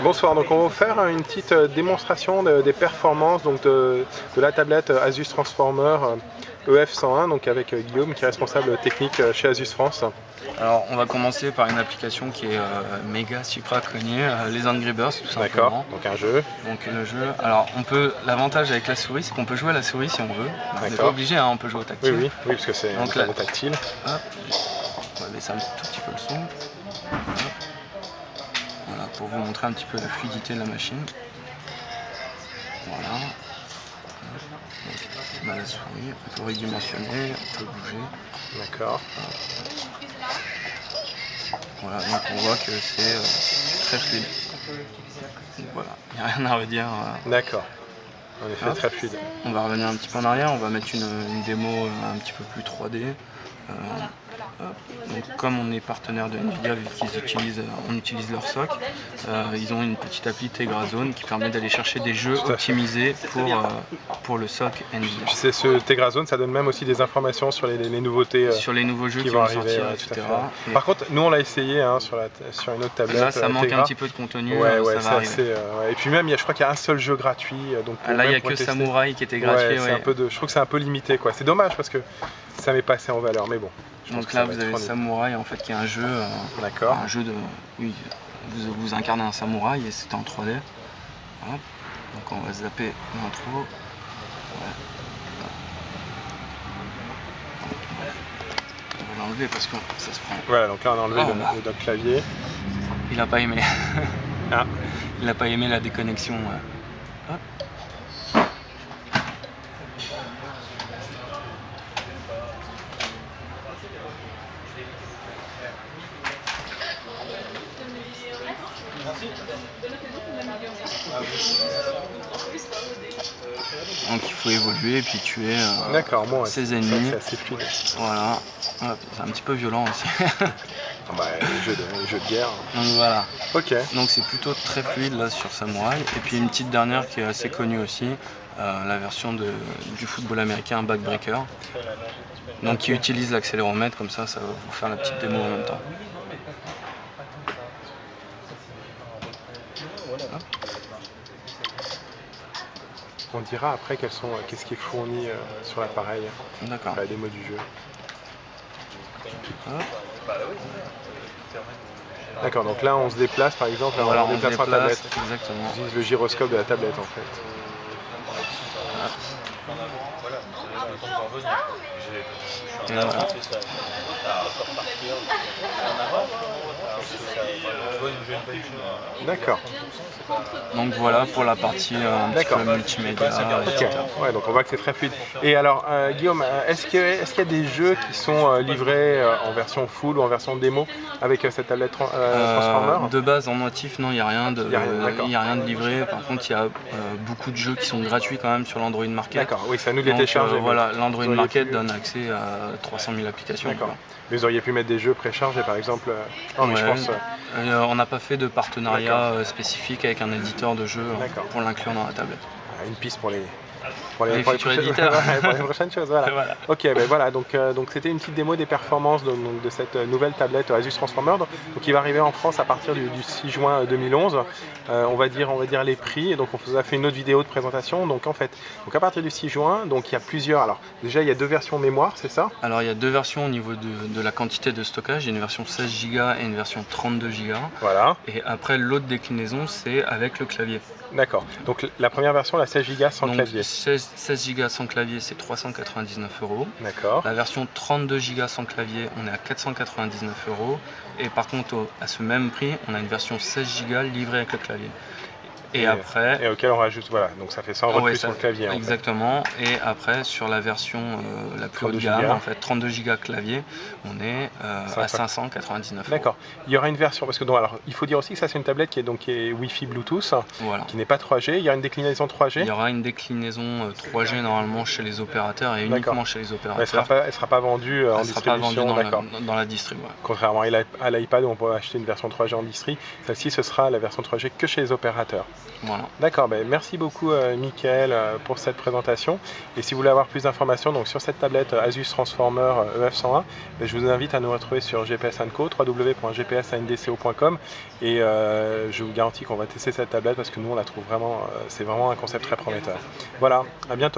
Bonsoir, donc on va vous faire une petite démonstration des performances donc de la tablette Asus Transformer EF101, donc avec Guillaume qui est responsable technique chez Asus France. Alors on va commencer par une application qui est méga super connue, les Angry Birds tout simplement. D'accord, donc un jeu. Donc le jeu, alors l'avantage avec la souris c'est qu'on peut jouer à la souris si on veut. On n'est pas obligé, hein, on peut jouer au tactile. Oui, parce que c'est un tablette tactile. Hop, on va baisser un tout petit peu le son. Hop. Voilà, pour vous montrer un petit peu la fluidité de la machine. Voilà. Donc, on a la souris, on peut redimensionner, on peut bouger. D'accord. Voilà, donc on voit que c'est très fluide. Donc voilà, il n'y a rien à redire. D'accord. En effet, très fluide. On va revenir un petit peu en arrière, on va mettre une démo un petit peu plus 3D. Donc comme on est partenaire de Nvidia, vu qu'on utilise leur SOC, ils ont une petite appli Tegra Zone qui permet d'aller chercher des jeux optimisés pour le SOC Nvidia. C'est ce Tegra Zone, ça donne même aussi des informations sur les nouveautés sur les nouveaux jeux qui vont sortir, etc. Par contre, nous on l'a essayé hein, sur une autre tablette. Là, ça manque un petit peu de contenu. Et puis même, je crois qu'il y a un seul jeu gratuit. Donc là, il n'y a que Samurai qui était gratuit. Je trouve que c'est un peu limité, quoi. C'est dommage parce que ça m'est passé en valeur, mais bon. Donc là, vous avez Samurai, en fait, qui est un jeu, un jeu de, oui, vous incarnez un samouraï et c'est en 3D. Hop. Donc on va zapper l'intro. Ouais. On va l'enlever parce que ça se prend. Voilà, donc là on a enlevé le clavier. Il a pas aimé. Ah. Il a pas aimé la déconnexion. Hop. Donc il faut évoluer et puis tuer ses ennemis. C'est assez fluide. Voilà. C'est un petit peu violent aussi. Jeu de guerre. Donc voilà. Ok. Donc c'est plutôt très fluide là sur Samurai. Et puis une petite dernière qui est assez connue aussi, la version du football américain Backbreaker. Donc qui utilise l'accéléromètre, comme ça va vous faire la petite démo en même temps. On dira après qu'est-ce qui est fourni sur l'appareil. D'accord. La démo du jeu. D'accord, donc là on se déplace par exemple, voilà, on déplace la tablette. Exactement. On utilise le gyroscope de la tablette en fait. Et voilà. D'accord. Donc voilà pour la partie un petit peu multimédia. Ouais, donc on voit que c'est très fluide. Et alors Guillaume, est-ce qu'il y a des jeux qui sont livrés en version full ou en version démo avec cette tablette Transformer? De base en natif, non, il n'y a rien de livré. Par contre, il y a beaucoup de jeux qui sont gratuits quand même sur l'Android Market. D'accord, oui, ça nous les télécharger. Voilà, l'Android Market donne accès à 300 000 applications. D'accord. Mais vous auriez pu mettre des jeux préchargés par exemple. Mais je pense. On n'a pas fait de partenariat spécifique avec un éditeur de jeu pour l'inclure dans la tablette. Une piste pour les futurs éditeurs. Pour les prochaines choses, voilà. Ok, voilà, donc c'était une petite démo des performances de cette nouvelle tablette Asus Transformer, donc qui va arriver en France à partir du 6 juin 2011. On va dire les prix, et donc on vous a fait une autre vidéo de présentation. Donc en fait, à partir du 6 juin, donc il y a plusieurs. Alors déjà il y a deux versions mémoire, c'est ça? Alors il y a deux versions au niveau de la quantité de stockage. Il y a une version 16 Go et une version 32 Go. Voilà. Et après l'autre déclinaison, c'est avec le clavier. D'accord. Donc la première version, la 16 Go sans clavier. 16 Go sans clavier, c'est 399 €. D'accord. La version 32 Go sans clavier, on est à 499 €. Et par contre, à ce même prix, on a une version 16 Go livrée avec le clavier. Et après... Et auquel on rajoute, voilà, donc ça fait 100 € de plus sur le clavier. Exactement, et après sur la version la plus haut de gamme, en fait, 32 Go clavier, on est à 599 €. D'accord, il y aura une version, parce que alors, il faut dire aussi que ça c'est une tablette qui est Wi-Fi Bluetooth, qui n'est pas 3G, il y a une déclinaison 3G. Il y aura une déclinaison 3G normalement chez les opérateurs et uniquement chez les opérateurs. Elle ne sera pas vendue en distribution, dans la distrib. Contrairement à l'iPad où on peut acheter une version 3G en distri, celle-ci ce sera la version 3G que chez les opérateurs. Voilà. D'accord, merci beaucoup Mickaël pour cette présentation. Et si vous voulez avoir plus d'informations donc, sur cette tablette Asus Transformer EF101, je vous invite à nous retrouver sur GPS & Co, www.gpsandco.com. Et je vous garantis qu'on va tester cette tablette parce que nous on la trouve vraiment, c'est vraiment un concept très prometteur. Voilà, à bientôt.